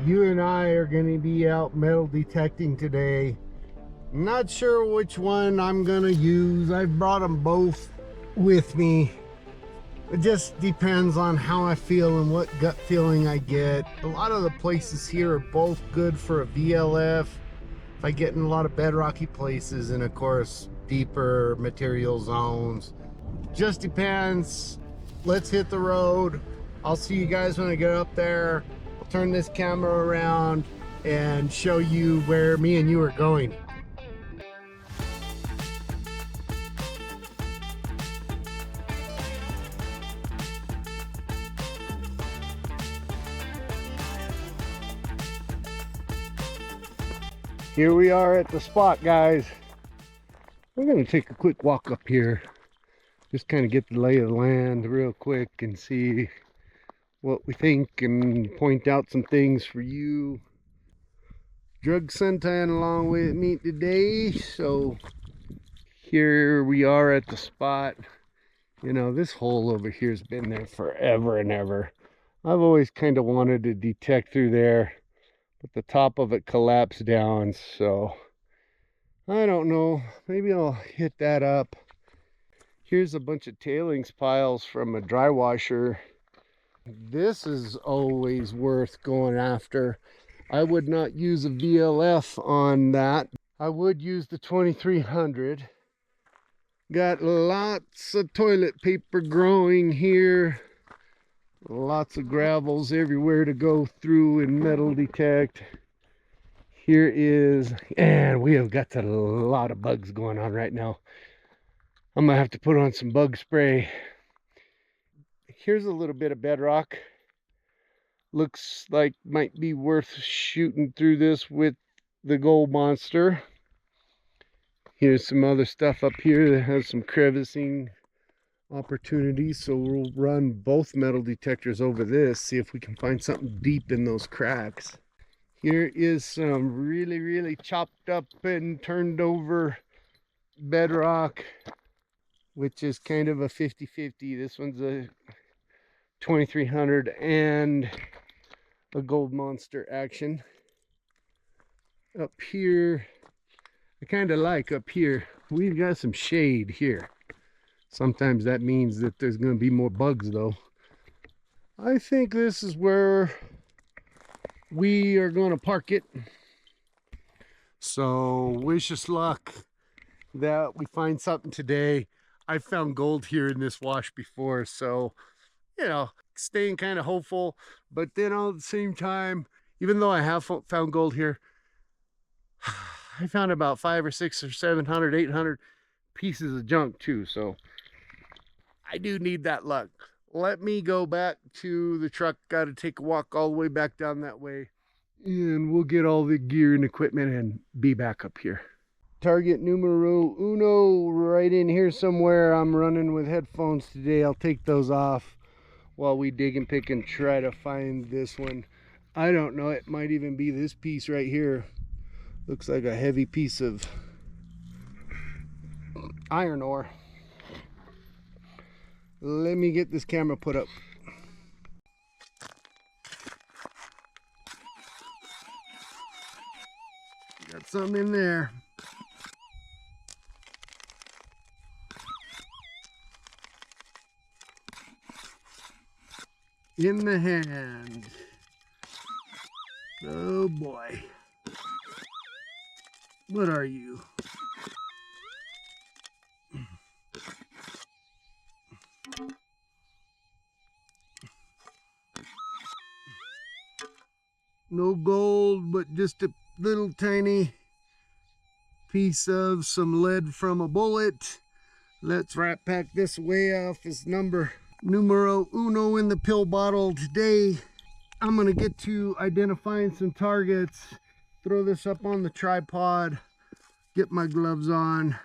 You and I are going to be out metal detecting today. Not sure which one I'm going to use. I've brought them both with me. It just depends on how I feel and what gut feeling I get. A lot of the places here are both good for a VLF. If I get in a lot of bedrocky places, and of course deeper material zones. Just depends. Let's hit the road. I'll see you guys when I get up there. I'll turn this camera around and show you where me and you are going. Here we are at the spot, guys. We're going to take a quick walk up here. Just kind of get the lay of the land real quick and see what we think and point out some things for you. Drug Suntan along with me today. So here we are at the spot. You know, this hole over here has been there forever and ever. I've always kind of wanted to detect through there, but the top of it collapsed down, so I don't know. Maybe I'll hit that up. Here's a bunch of tailings piles from a dry washer. This is always worth going after. I would not use a VLF on that. I would use the 2300. Got lots of toilet paper growing here. Lots of gravels everywhere to go through and metal detect. Here is, and we have got a lot of bugs going on right now. I'm gonna have to put on some bug spray. Here's a little bit of bedrock. Looks like might be worth shooting through this with the gold monster. Here's some other stuff up here that has some crevicing opportunities, so we'll run both metal detectors over this, see if we can find something deep in those cracks. Here is some really chopped up and turned over bedrock, which is kind of a 50-50. This one's a 2300 and a gold monster action. Up here, I kind of like up here, we've got some shade here. Sometimes that means that there's going to be more bugs though. I think this is where we are going to park it. So wish us luck that we find something today. I found gold here in this wash before, so you know, staying kind of hopeful, but then all at the same time, even though I have found gold here, I found about 500 or 600 or 700, 800 pieces of junk too, so I do need that luck. Let me go back to the truck. Got to take a walk all the way back down that way, and we'll get all the gear and equipment and be back up here. Target numero uno right in here somewhere. I'm running with headphones today. I'll take those off while we dig and pick and try to find this one. I don't know, it might even be this piece right here. Looks like a heavy piece of iron ore. Let me get this camera put up. Got some in there. In the hand. Oh boy. What are you? No gold, but just a little tiny piece of some lead from a bullet. Let's right pack this way off as numero uno in the pill bottle today. I'm gonna get to identifying some targets, throw this up on the tripod, get my gloves on.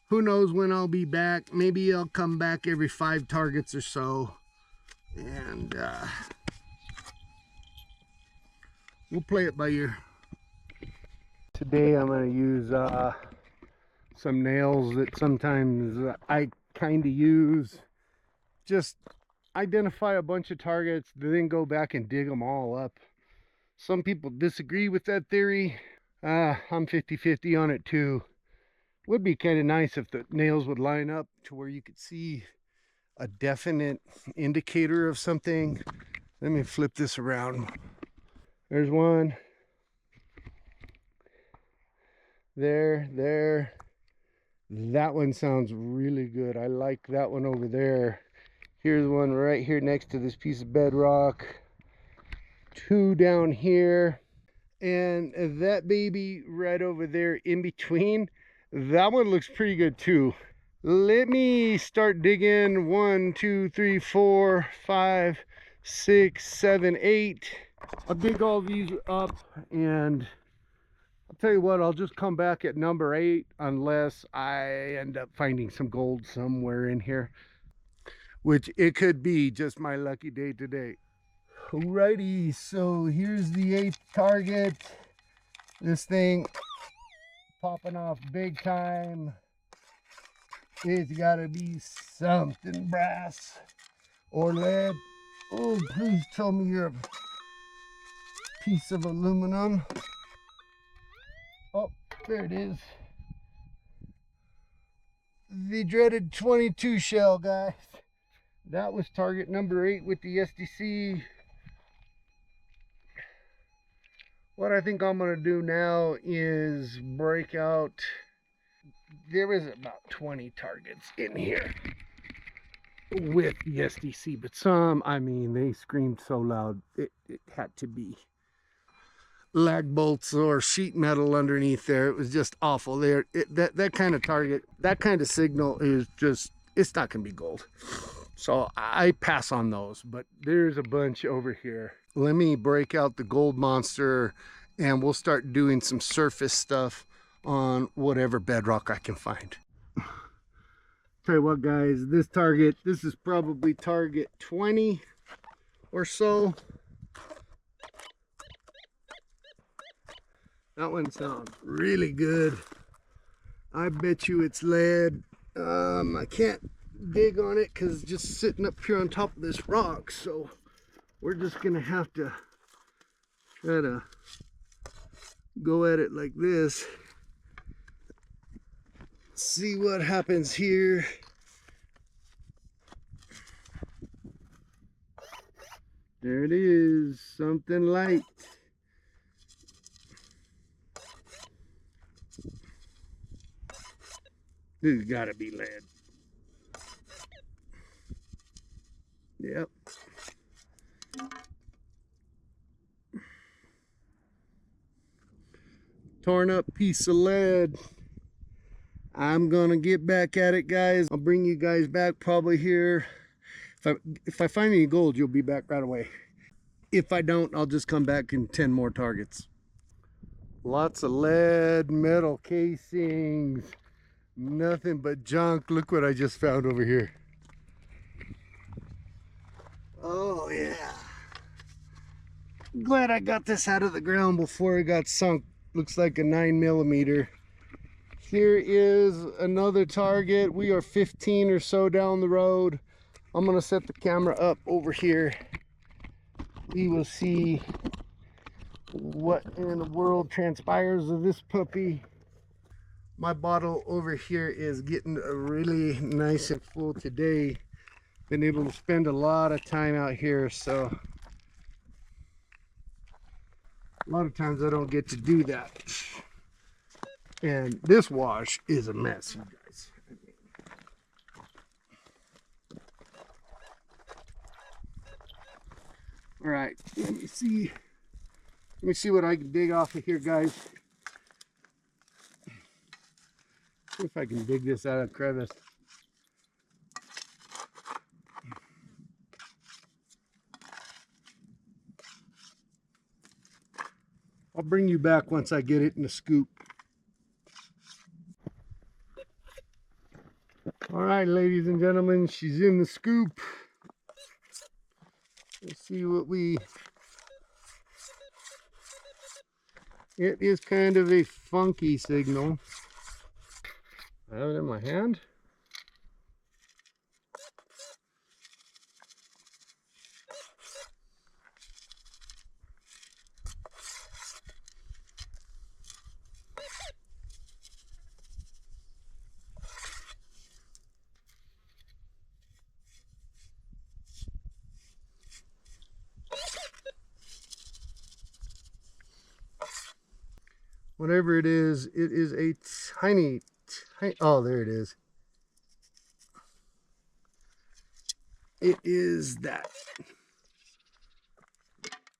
Who knows when I'll be back. Maybe I'll come back every 5 targets or so, and we'll play it by ear. Today I'm going to use some nails that sometimes I kind of use. Just identify a bunch of targets, then go back and dig them all up. Some people disagree with that theory. I'm 50-50 on it too. Would be kind of nice if the nails would line up to where you could see a definite indicator of something. Let me flip this around. There's one. There. That one sounds really good. I like that one over there. Here's one right here next to this piece of bedrock. Two down here. And that baby right over there in between, that one looks pretty good too. Let me start digging. 1, 2, 3, 4, 5, 6, 7, 8. I'll dig all these up, and I'll tell you what, I'll just come back at number 8 unless I end up finding some gold somewhere in here, which it could be just my lucky day today. Alrighty, so here's the 8th target. This thing popping off big time. It's gotta be something brass or lead. Oh, please tell me you're a piece of aluminum. Oh, there it is. The dreaded 22 shell, guys. That was target number 8 with the SDC. What I think I'm gonna do now is break out. There is about 20 targets in here with the SDC, but some, I mean, they screamed so loud it had to be lag bolts or sheet metal underneath there. It was just awful. There, that kind of target, that kind of signal is just, it's not gonna be gold. So I pass on those, but there's a bunch over here. Let me break out the gold monster and we'll start doing some surface stuff on whatever bedrock I can find. Tell you what, guys, this target, this is probably target 20 or so. That one sounds really good. I bet you it's lead. I can't dig on it because it's just sitting up here on top of this rock, so we're just gonna have to try to go at it like this. See what happens here. There it is, something light. This has got to be lead. Yep. Torn up piece of lead. I'm gonna get back at it, guys. I'll bring you guys back probably here. If I find any gold, you'll be back right away. If I don't, I'll just come back in 10 more targets. Lots of lead, metal casings, nothing but junk. Look what I just found over here. Oh yeah. Glad I got this out of the ground before it got sunk. Looks like a 9mm. Here is another target. We are 15 or so down the road. I'm gonna set the camera up over here. We will see what in the world transpires of this puppy. My bottle over here is getting really nice and full today. Been able to spend a lot of time out here, so a lot of times I don't get to do that. And this wash is a mess, you guys. All right, let me see what I can dig off of here, guys. See if I can dig this out of crevice. I'll bring you back once I get it in the scoop. All right, ladies and gentlemen, she's in the scoop. Let's see what it is kind of a funky signal. I have it in my hand. Whatever it is a tiny, oh, there it is. It is that.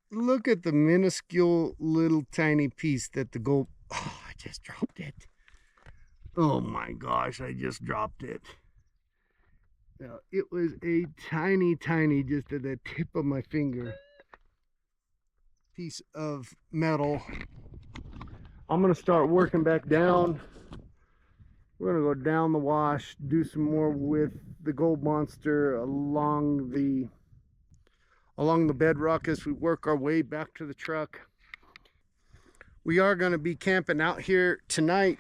Look at the minuscule little tiny piece that the gold, oh, I just dropped it. Oh my gosh, I just dropped it. It was a tiny, just at the tip of my finger piece of metal. I'm gonna start working back down. We're gonna go down the wash, do some more with the gold monster along the bedrock as we work our way back to the truck. We are gonna be camping out here tonight,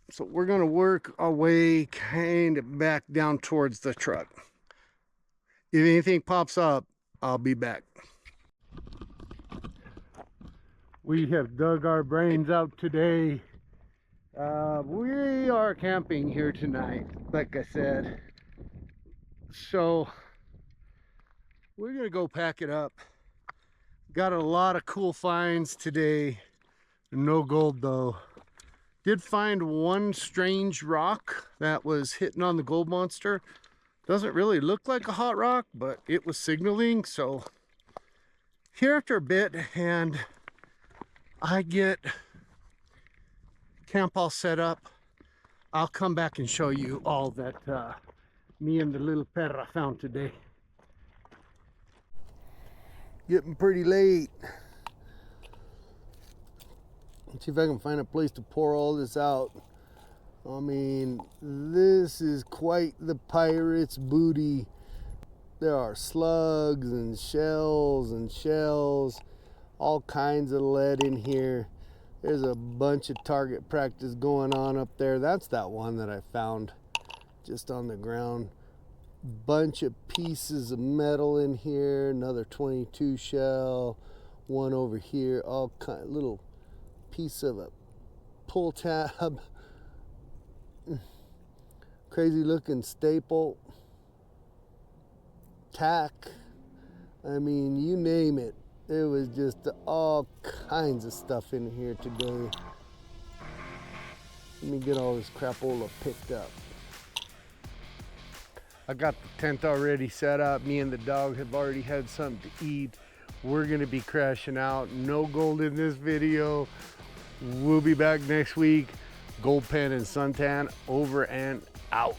so we're gonna work our way kind of back down towards the truck. If anything pops up, I'll be back. We have dug our brains out today. We are camping here tonight, like I said. So we're gonna go pack it up. Got a lot of cool finds today. No gold though. Did find one strange rock that was hitting on the gold monster. Doesn't really look like a hot rock, but it was signaling. So here after a bit and I get camp all set up, I'll come back and show you all that me and the little perra found today. Getting pretty late. Let's see if I can find a place to pour all this out. I mean, this is quite the pirate's booty. There are slugs and shells, all kinds of lead in here. There's a bunch of target practice going on up there. That's that one that I found just on the ground. Bunch of pieces of metal in here. Another 22 shell. One over here. All kind, little piece of a pull tab. Crazy looking staple. Tack. I mean, you name it. It was just all kinds of stuff in here today. Let me get all this crapola picked up. I got the tent already set up. Me and the dog have already had something to eat. We're gonna be crashing out. No gold in this video. We'll be back next week. Gold pen and suntan over and out.